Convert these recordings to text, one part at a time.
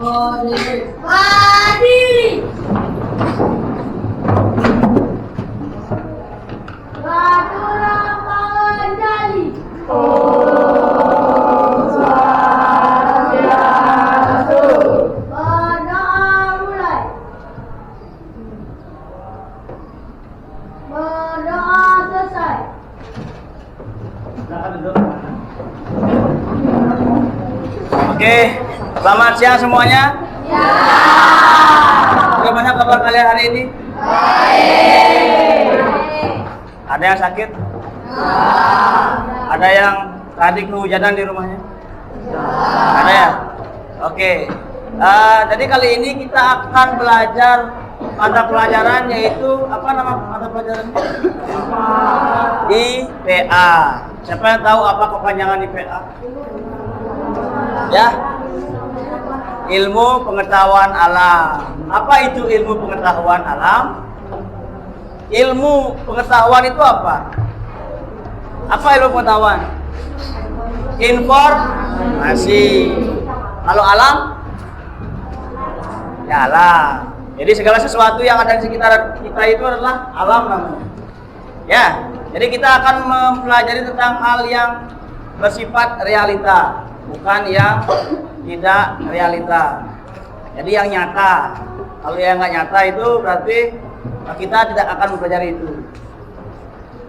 Berdiri. Baturan menjadi. Oke, selamat siang semuanya. Ya. Bagaimana kabar kalian hari ini? Baik. Ada yang sakit? Ada yang tadi kehujanan di rumahnya? Ada ya? Oke. Jadi kali ini kita akan belajar mata pelajaran, yaitu apa nama mata pelajarannya? IPA. Siapa yang tahu apa kepanjangan IPA? Ya, ilmu pengetahuan alam. Apa itu ilmu pengetahuan alam? Ilmu pengetahuan itu apa? Apa ilmu pengetahuan? Informasi. Kalau alam? Ya alam. Jadi segala sesuatu yang ada di sekitar kita itu adalah alam namanya. Ya, jadi kita akan mempelajari tentang hal yang bersifat realita, bukan yang tidak realita. Jadi yang nyata. Kalau yang nggak nyata itu berarti kita tidak akan mempelajari itu.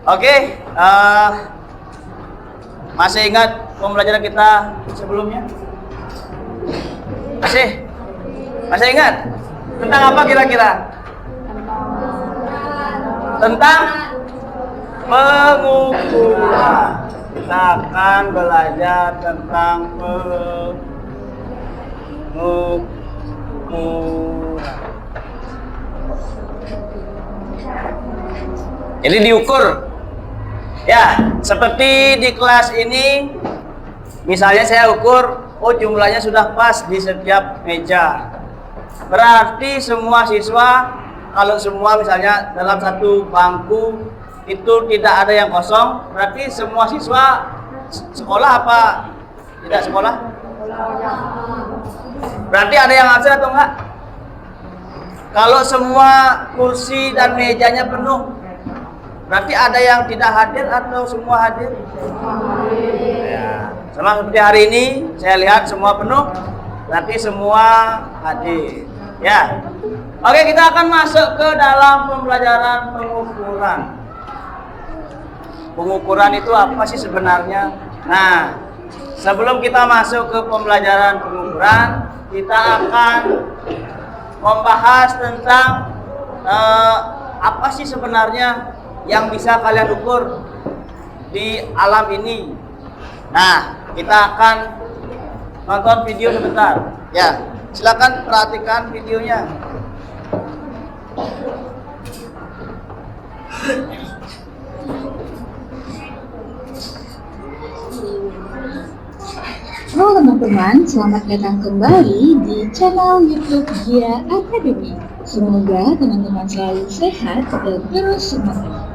Oke, masih ingat pembelajaran kita sebelumnya? Masih ingat? Tentang apa kira-kira? Tentang pengukuran. Kita akan belajar tentang pengukuran. Jadi diukur. Ya, seperti di kelas ini, misalnya saya ukur, oh jumlahnya sudah pas di setiap meja. Berarti semua siswa, kalau semua misalnya dalam satu bangku itu tidak ada yang kosong, berarti semua siswa sekolah apa tidak sekolah? Berarti ada yang absen atau enggak? Kalau semua kursi dan mejanya penuh, berarti ada yang tidak hadir atau semua hadir? Ya, sama seperti hari ini saya lihat semua penuh, berarti semua hadir. Ya, oke, kita akan masuk ke dalam pembelajaran pengukuran. Pengukuran itu apa sih sebenarnya? Nah, sebelum kita masuk ke pembelajaran pengukuran, kita akan membahas tentang apa sih sebenarnya yang bisa kalian ukur di alam ini. Nah, kita akan nonton video sebentar. Ya, silakan perhatikan videonya. Halo teman-teman, selamat datang kembali di channel YouTube Gia Academy. Semoga teman-teman selalu sehat dan terus semangat.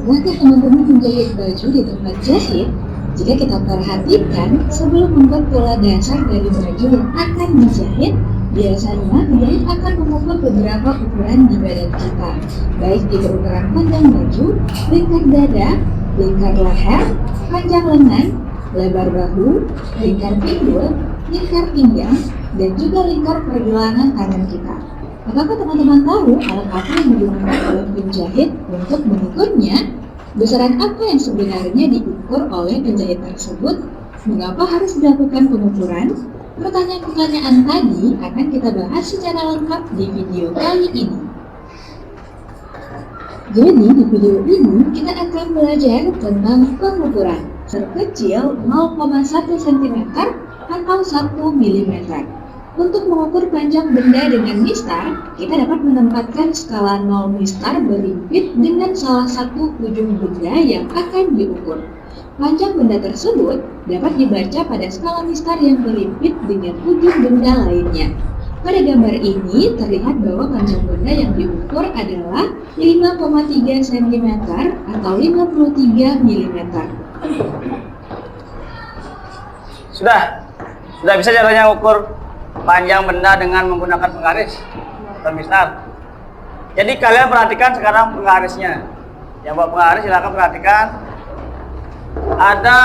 Pernahkah teman-teman menjahit baju di tempat jahit? Jika kita perhatikan, sebelum membuat pola dasar dari baju yang akan dijahit, biasanya penjahit akan mengukur beberapa ukuran di badan kita, baik di ukuran panjang baju, lingkar dada, lingkar leher, panjang lengan, lebar bahu, lingkar pinggul, lingkar pinggang, dan juga lingkar pergelangan tangan kita. Apakah teman-teman tahu alat apa yang digunakan oleh penjahit untuk mengukurnya? Besaran apa yang sebenarnya diukur oleh penjahit tersebut? Mengapa harus dilakukan pengukuran? Pertanyaan-pertanyaan tadi akan kita bahas secara lengkap di video kali ini. Jadi di video ini kita akan belajar tentang pengukuran terkecil 0,1 cm atau 1 mm. Untuk mengukur panjang benda dengan mistar, kita dapat menempatkan skala 0 mistar berimpit dengan salah satu ujung benda yang akan diukur. Panjang benda tersebut dapat dibaca pada skala mistar yang berimpit dengan ujung benda lainnya. Pada gambar ini terlihat bahwa panjang benda yang diukur adalah 5,3 cm atau 53 mm. Sudah bisa caranya ukur panjang benda dengan menggunakan penggaris atau mistar. Jadi kalian perhatikan sekarang penggarisnya. Yang bawa penggaris silakan perhatikan. Ada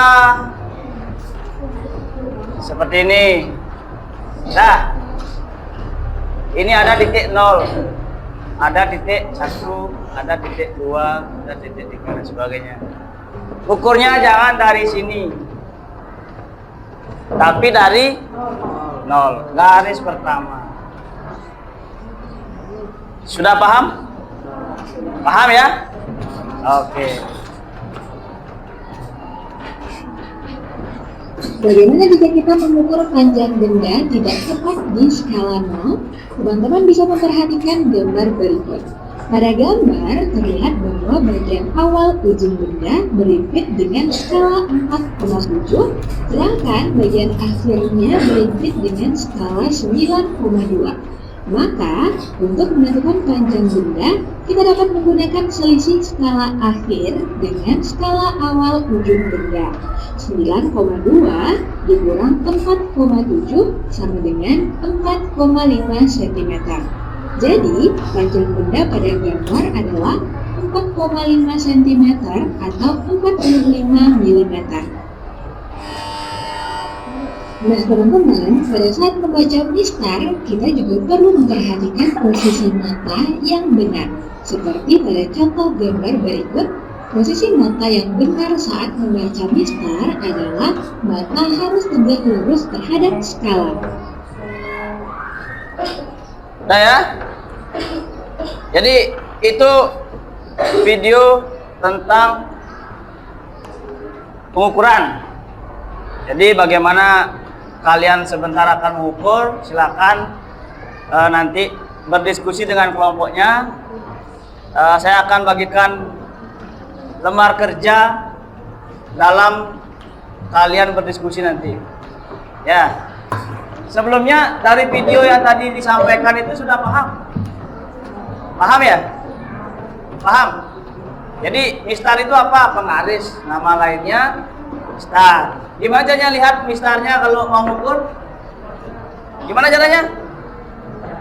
seperti ini. Nah, ini ada titik 0, ada titik 1, ada titik 2, ada titik 3 dan sebagainya. Ukurnya jangan dari sini, tapi dari 0, garis pertama. Sudah paham? Paham ya? Oke. Bagaimana jika kita mengukur panjang benda tidak tepat di skala 0? Teman-teman bisa memperhatikan gambar berikut. Pada gambar terlihat bahwa bagian awal ujung benda berimpit dengan skala 4,7, sedangkan bagian akhirnya berimpit dengan skala 9,2. Maka, untuk menentukan panjang benda, kita dapat menggunakan selisih skala akhir dengan skala awal ujung benda. 9,2 dikurang 4,7 sama dengan 4,5 cm. Jadi, panjang benda pada gambar adalah 4,5 cm atau 45 mm. Nah teman-teman, pada saat membaca mistar, kita juga perlu memperhatikan posisi mata yang benar. Seperti pada contoh gambar berikut, posisi mata yang benar saat membaca mistar adalah mata harus tegak lurus terhadap skala. Nah ya, jadi itu video tentang pengukuran. Jadi bagaimana kalian sebentar akan mengukur, silakan nanti berdiskusi dengan kelompoknya. Saya akan bagikan lembar kerja dalam kalian berdiskusi nanti. Ya. Sebelumnya dari video yang tadi disampaikan itu sudah paham? Paham ya? Paham? Jadi mistar itu apa? Penggaris. Nama lainnya mistar. Gimana caranya lihat mistarnya kalau mau ukur? Gimana caranya?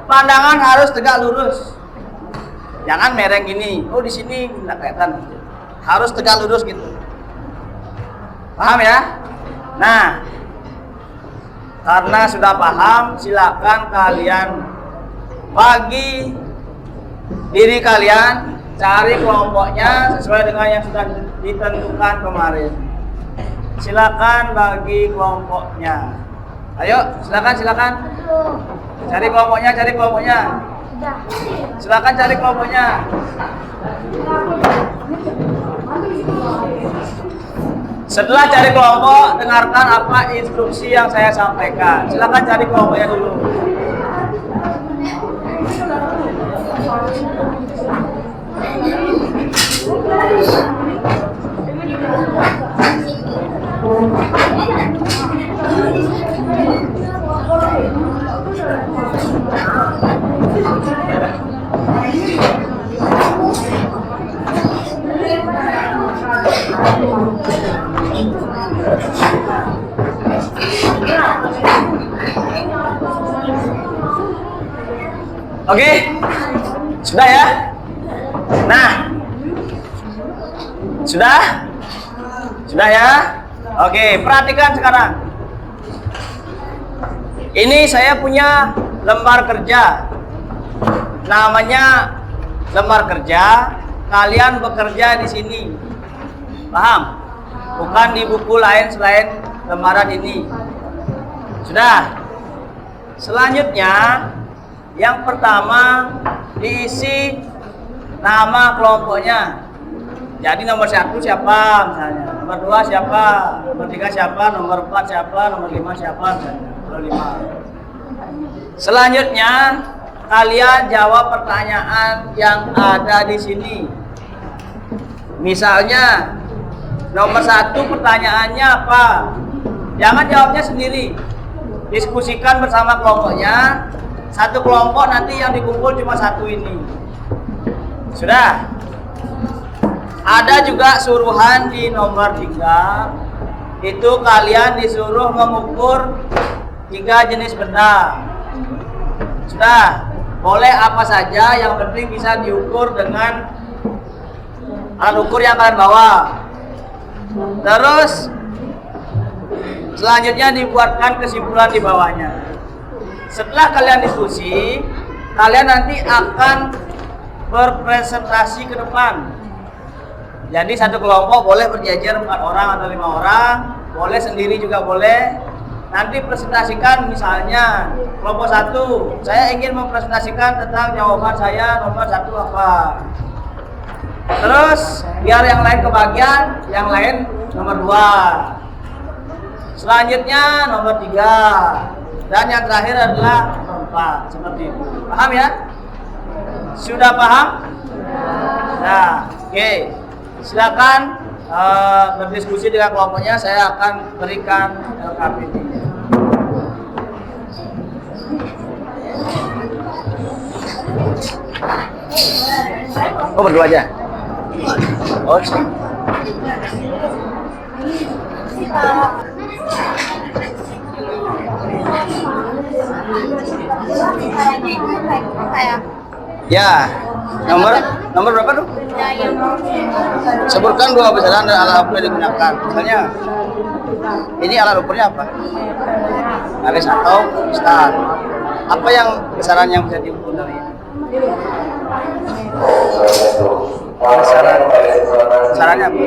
Pandangan harus tegak lurus. Jangan mereng gini. Oh di sini nggak kelihatan. Harus tegak lurus gitu. Paham ya? Nah, karena sudah paham, silakan kalian bagi diri kalian, cari kelompoknya sesuai dengan yang sudah ditentukan kemarin. Silakan bagi kelompoknya. Ayo, silakan. Cari kelompoknya. Silakan cari kelompoknya. Setelah cari kelompok, dengarkan apa instruksi yang saya sampaikan. Silakan cari kelompoknya dulu. Oke, sudah ya. Nah, sudah ya. Oke, perhatikan sekarang. Ini saya punya lembar kerja. Namanya lembar kerja. Kalian bekerja di sini. Paham? Bukan di buku lain selain lembaran ini. Sudah. Selanjutnya, yang pertama diisi nama kelompoknya. Jadi nomor 1 siapa misalnya, nomor 2 siapa, nomor 3 siapa, nomor 4 siapa, nomor 5 siapa misalnya. Nomor 5. Selanjutnya kalian jawab pertanyaan yang ada di sini. Misalnya nomor 1 pertanyaannya apa? Jangan jawabnya sendiri. Diskusikan bersama kelompoknya. satu kelompok nanti yang dikumpul cuma satu ini. Sudah. Ada juga suruhan di nomor 3. Itu kalian disuruh mengukur 3 jenis benda. Sudah. Boleh apa saja, yang penting bisa diukur dengan alat ukur yang kalian bawa. Terus selanjutnya dibuatkan kesimpulan di bawahnya. Setelah kalian diskusi, kalian nanti akan berpresentasi ke depan. Jadi satu kelompok boleh berjajar 4 orang atau 5 orang, boleh sendiri juga boleh. Nanti presentasikan, misalnya kelompok 1, saya ingin mempresentasikan tentang jawaban saya nomor 1 apa. Terus biar yang lain kebagian, yang lain nomor 2. Selanjutnya nomor 3. Dan yang terakhir adalah nomor 4. Seperti itu. Paham ya? Sudah paham? Nah, oke. Silakan berdiskusi dengan kelompoknya. Saya akan berikan LKPD-nya. Oh, berdua aja. Oh, sih. Ya, nomor berapa tuh? Sebutkan 2 besaran dan alat ukur yang digunakan. Misalnya, ini alat ukurnya apa? Garis atau star. Apa yang besaran yang bisa diukur dari ini? Besarannya apa?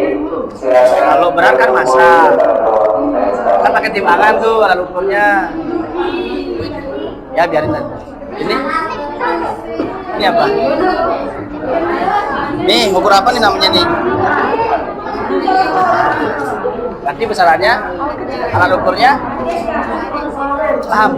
Kalau berat kan massa. Kan pakai timbangan tuh alat ukurnya. Ya biarin aja. Ini apa? Nih, ngukur apa nih namanya nih? Berarti besarannya, alat ukurnya, paham?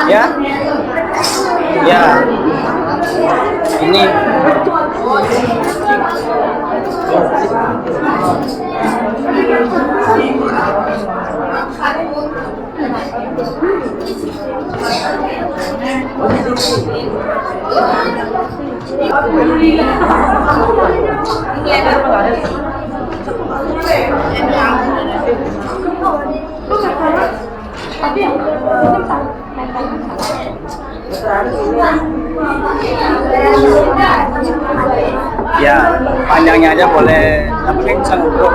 Ya, ya, ini ya, panjangnya aja boleh, yang penting bisa ngukur.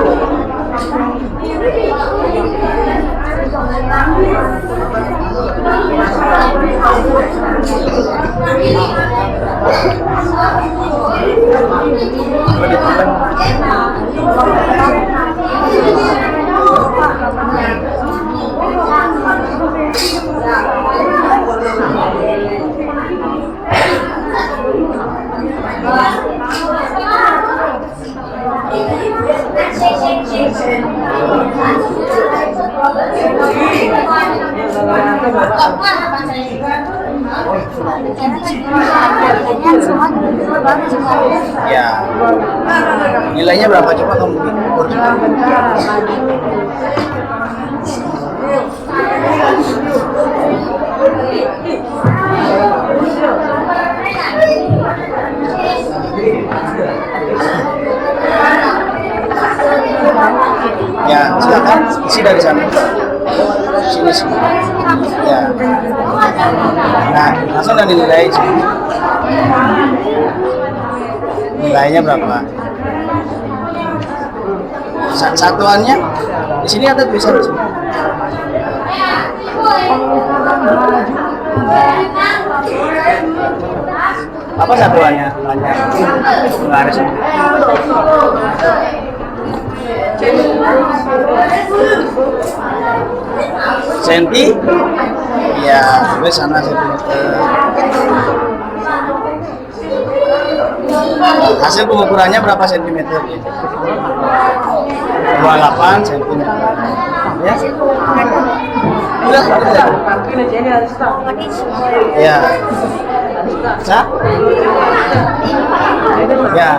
Ya, nilainya berapa coba kamu ukur? Ya, silakan isi dari sana. Sini. Ya. Nah, langsung dan dinilai. Nilainya berapa? Satuannya di sini ada tulisan di sini. Apa satuannya? Tanya. Nggak ada sih. Senti? Iya, gue sana sentimeter. Hasil pengukurannya berapa sentimeter? 28 sentimeter. Ya. Udah, udah. Ya. Bisa? Ya.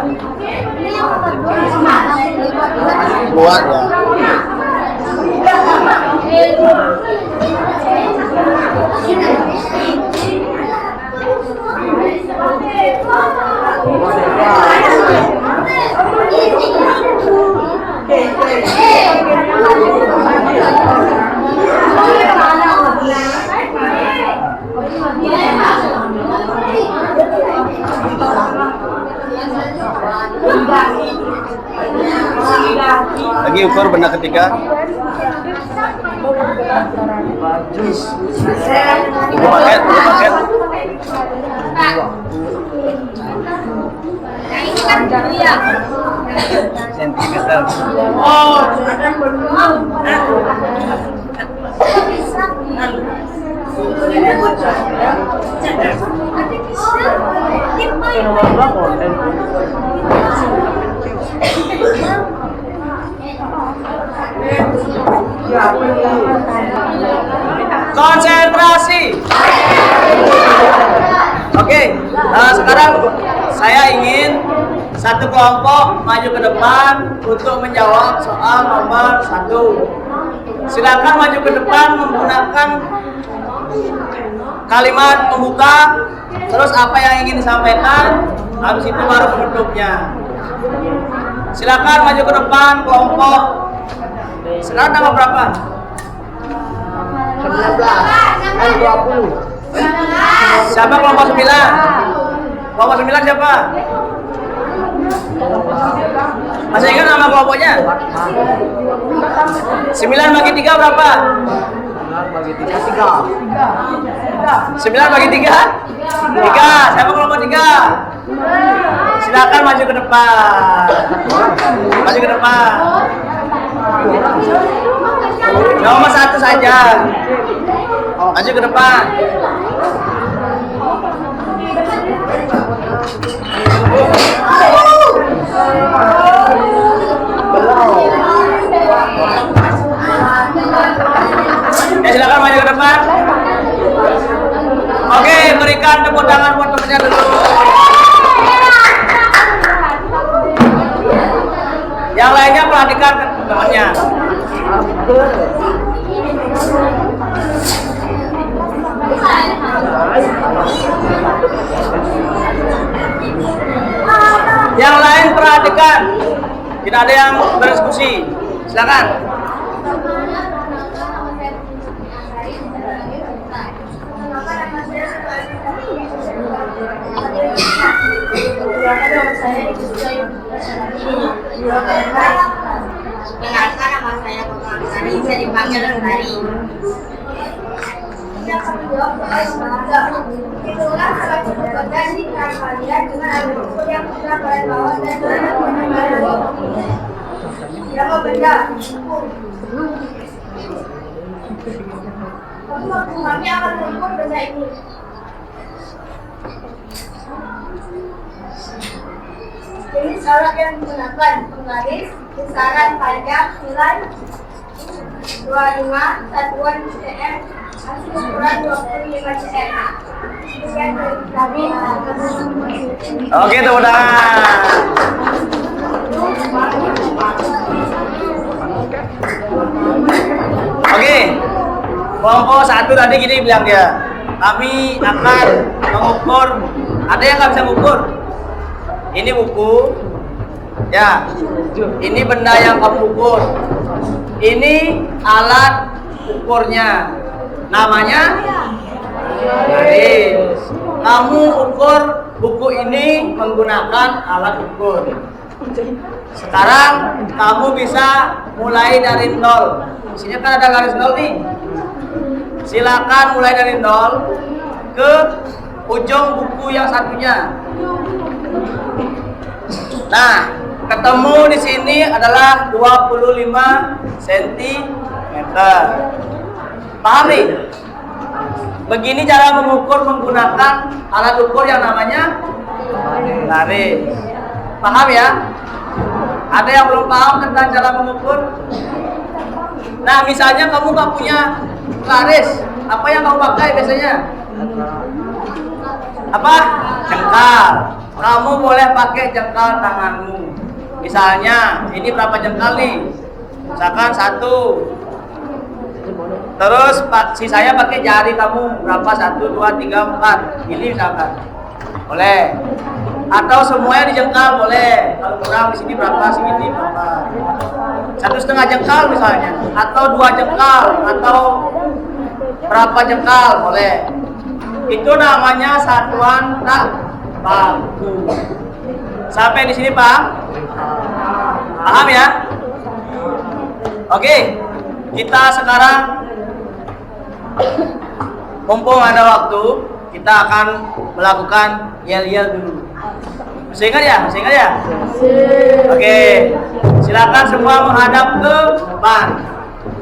Buat ya. Lagi ukur benda ketiga. Buku paket. Sentimeter. Oh. Konsentrasi. Oke, sekarang saya ingin satu kelompok maju ke depan untuk menjawab soal nomor 1. Silakan maju ke depan menggunakan kalimat pembuka, terus apa yang ingin disampaikan, habis itu baru penutupnya. Silakan maju ke depan kelompok. Sekarang tanggal berapa? 19 dan 20. Siapa kelompok 9? Kelompok 9 siapa? Masih ingat nama kelompoknya? 9 bagi 3 berapa? 9 bagi 3 3. 9 bagi 3? 3. Siapa kelompok 3? Silakan maju ke depan. Maju ke depan. Nomor 1 saja. Maju ke depan. Ya, silakan maju ke depan. Oke, berikan tepuk tangan buat temannya dulu. Yang lainnya perhatikan temannya. Yang lain perhatikan. Tidak ada yang berdiskusi. Silakan. Kenalkan nama saya Putri Sari, bisa dipanggil Sari. Saya akan menjawab soal olahraga. Itulah salah satu bagian di kalian dengan ada buku yang sudah kalian bawa dan mana kalian bawa. Siapa benda? Kami akan mengukur benda ini. Ini syarat yang digunakan penggaris besaran panjang nilai 25 satuan cm hasil ukuran 25 cm. Sekian dari kami. Oke, tepuk tangan. Oke, kelompok 1 tadi gini bilang dia. Kami akan mengukur. Ada yang nggak bisa mengukur? Ini buku, ya. Ini benda yang kamu ukur. Ini alat ukurnya. Namanya garis. Kamu ukur buku ini menggunakan alat ukur. Sekarang kamu bisa mulai dari 0. Di sini kan ada garis 0 nih. Silakan mulai dari 0 ke ujung buku yang satunya. Nah, ketemu di sini adalah 25 cm. Paham nih? Begini cara mengukur menggunakan alat ukur yang namanya garis. Paham ya? Ada yang belum paham tentang cara mengukur? Nah, misalnya kamu nggak punya garis, apa yang kamu pakai biasanya? Apa? Jengkal. Kamu boleh pakai jengkal tanganmu. Misalnya, ini berapa jengkal nih? Misalkan 1. Terus sisanya pakai jari kamu berapa? 1, 2, 3, 4. Ini misalkan. Boleh. Atau semuanya dijengkal boleh. Kalau kurang di sini berapa, segini berapa. 1,5 jengkal misalnya, atau 2 jengkal, atau berapa jengkal boleh. Itu namanya satuan tak baku. Sampai di sini paham? Paham ya? Oke, kita sekarang mumpung ada waktu, kita akan melakukan yel-yel dulu. Masih ingat ya? Masih ingat ya? Oke, silakan semua menghadap ke depan.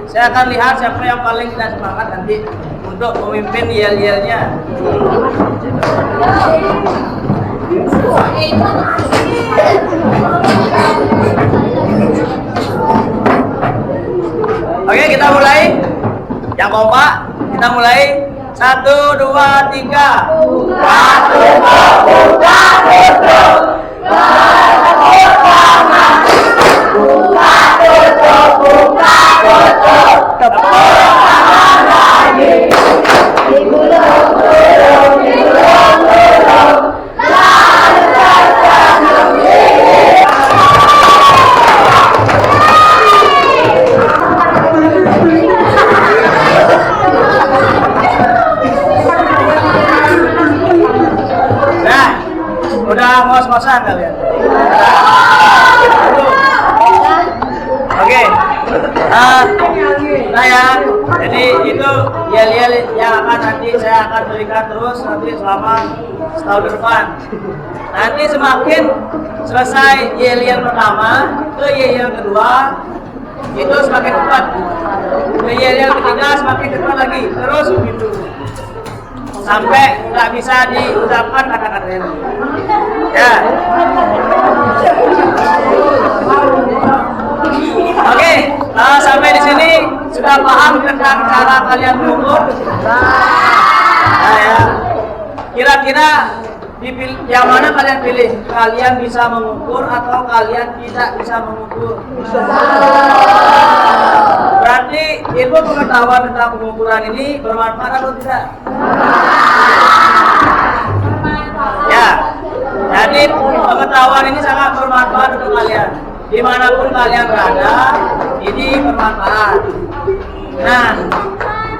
Saya akan lihat siapa yang paling tidak semangat nanti untuk memimpin yel-yelnya. Oke, kita mulai. Yang kompak, kita mulai. 1, 2, 3. Buka tutup, buka tutup. Buka tutup, buka tutup. Tepuk tangan lagi. Digulung-gulung, digulung-gulung. Lalu tersenyum dingin. Nah, udah ngos-ngosan kalian. Oke. Nah ya, jadi itu yel-yel yang akan nanti saya akan berikan terus nanti selama setahun depan. Nanti semakin selesai yel-yel pertama ke yel-yel kedua itu semakin cepat. Ke yel-yel ketiga semakin cepat lagi. Terus begitu. Sampai nggak bisa diucapkan kata-katanya. Ya. Oke, sampai di sini sudah paham tentang cara kalian mengukur? Nah ya. Kira-kira yang mana kalian pilih? Kalian bisa mengukur atau kalian tidak bisa mengukur? Berarti ilmu pengetahuan tentang pengukuran ini bermanfaat atau tidak? Ya, jadi pengetahuan ini sangat bermanfaat untuk kalian. Dimanapun kalian berada, ini bermanfaat. Nah,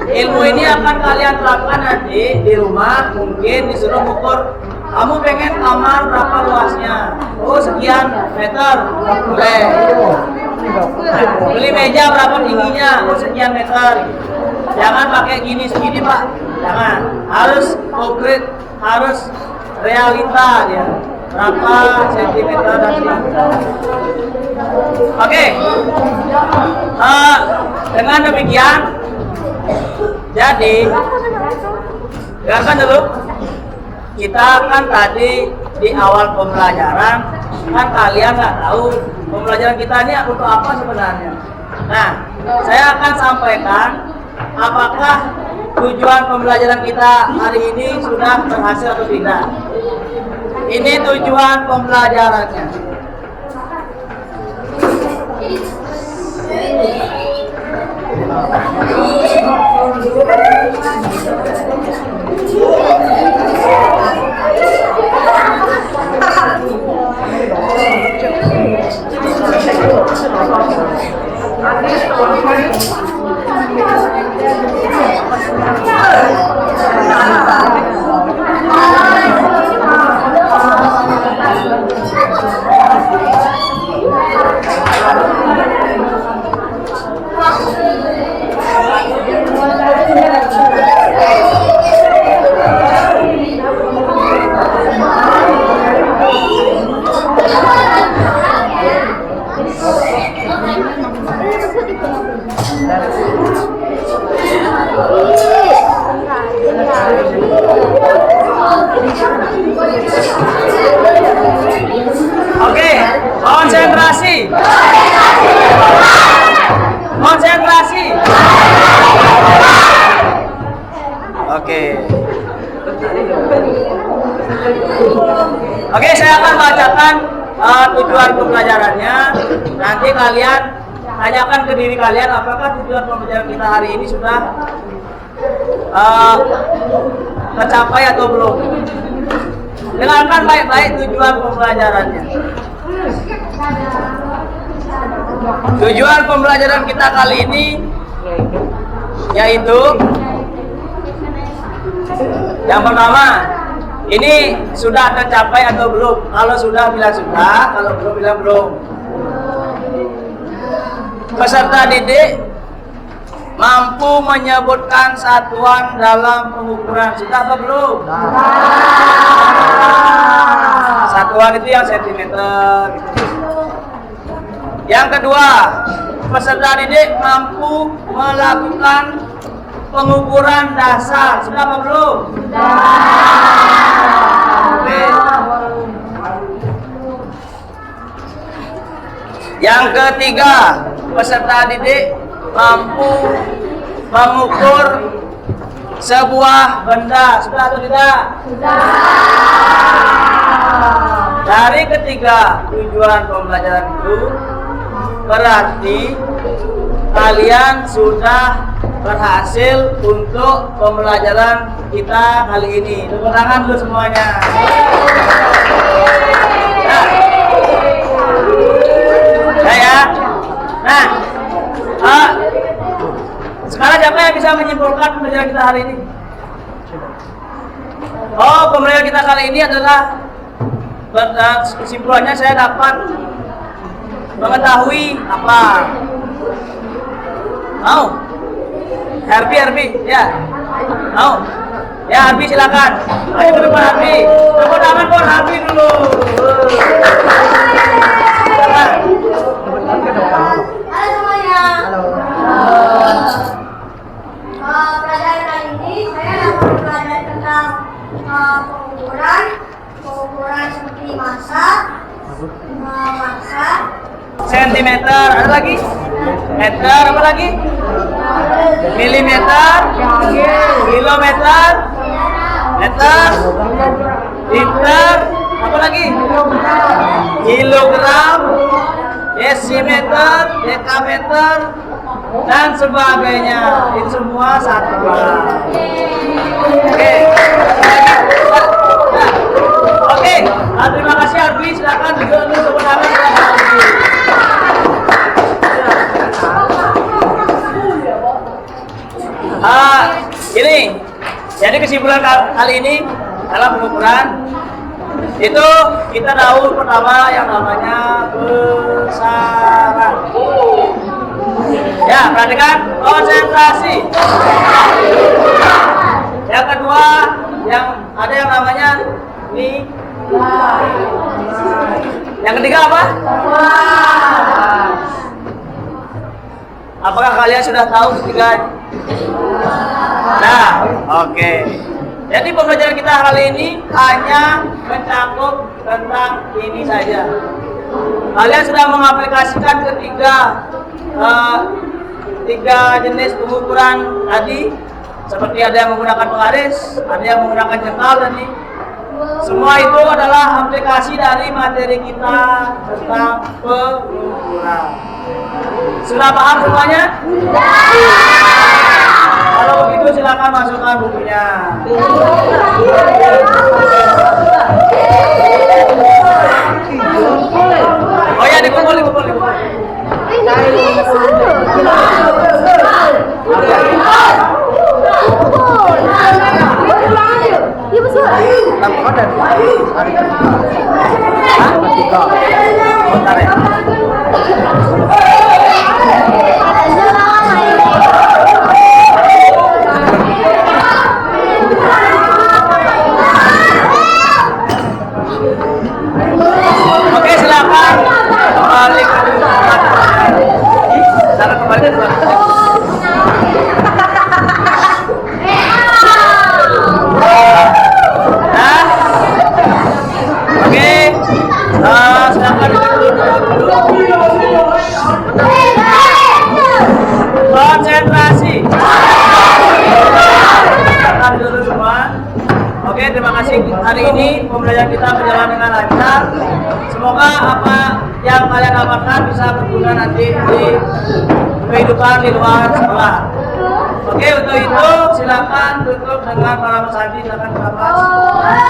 ilmu ini akan kalian terapkan nanti di rumah. Mungkin disuruh ukur, kamu pengen kamar berapa luasnya? Oh, sekian meter, boleh. Beli meja berapa tingginya? Oh, sekian meter. Jangan pakai gini segini pak, jangan. Harus konkret, harus realita dia. Berapa sentimeter dan sebagainya. Oke. Dengan demikian, jadi dengarkan dulu. Kita kan tadi di awal pembelajaran kan kalian nggak tahu pembelajaran kita ini untuk apa sebenarnya. Nah, saya akan sampaikan apakah tujuan pembelajaran kita hari ini sudah berhasil atau tidak. Ini tujuan pembelajarannya. Oke, konsentrasi. Konsentrasi. Oke. Oke, saya akan bacakan tujuan pembelajarannya. Nanti kalian tanyakan ke diri kalian apakah tujuan pembelajaran kita hari ini sudah tercapai atau belum. Dengarkan baik-baik tujuan pembelajarannya. Tujuan pembelajaran kita kali ini yaitu yang pertama, ini sudah tercapai atau belum? Kalau sudah bilang sudah, kalau belum bilang belum. Peserta didik mampu menyebutkan satuan dalam pengukuran. Sudah atau belum? Satuan itu yang sentimeter. Yang kedua, peserta didik mampu melakukan pengukuran dasar. Sudah apa belum? Oke. Yang ketiga, peserta didik mampu mengukur sebuah benda. Sudah atau tidak? Sudah. Dari ketiga tujuan pembelajaran itu berarti kalian sudah berhasil untuk pembelajaran kita kali ini. Tepuk tangan dulu semuanya. Nah, sekarang siapa yang bisa menyimpulkan pembelajaran kita hari ini? Oh, pembelajaran kita kali ini adalah kesimpulannya saya dapat mengetahui apa? Mau? Harbi, ya. Mau? Ya, Harbi silakan. Ayo ke depan Harbi. Tepuk tangan buat Harbi dulu. Silakan. Halo semuanya. Halo. Pelajaran kali ini saya akan belajar tentang pengukuran seperti massa, Sentimeter, ada lagi? Meter, apa lagi? Milimeter, kilometer, meter, liter, apa lagi? Kilogram, desimeter, dekameter, dan sebagainya. Itu semua satuan. Oke. Oke, terima kasih Arbi. Silakan duduk tepuk tangan. Ini jadi kesimpulan kali ini dalam pengukuran itu kita tahu pertama yang namanya besaran. Ya, perhatikan konsentrasi. Yang kedua, yang ada yang namanya nilai. Yang ketiga apa? Apakah kalian sudah tahu ketiga? Nah, oke. Jadi pembelajaran kita kali ini hanya mencakup tentang ini saja. Kalian sudah mengaplikasikan tiga jenis pengukuran tadi, seperti ada yang menggunakan penggaris, ada yang menggunakan jengkal tadi. Semua itu adalah aplikasi dari materi kita tentang pengukuran. Sudah paham semuanya? Kalau begitu silakan masukkan bukunya. Oh ya, dikumpul. Oke, silakan kembali ke pembelajaran kita berjalan dengan lancar. Semoga apa yang kalian dapatkan bisa berguna nanti di kehidupan di luar sekolah. Oke, untuk itu silakan tutup dengan para peserta, silakan Bapak.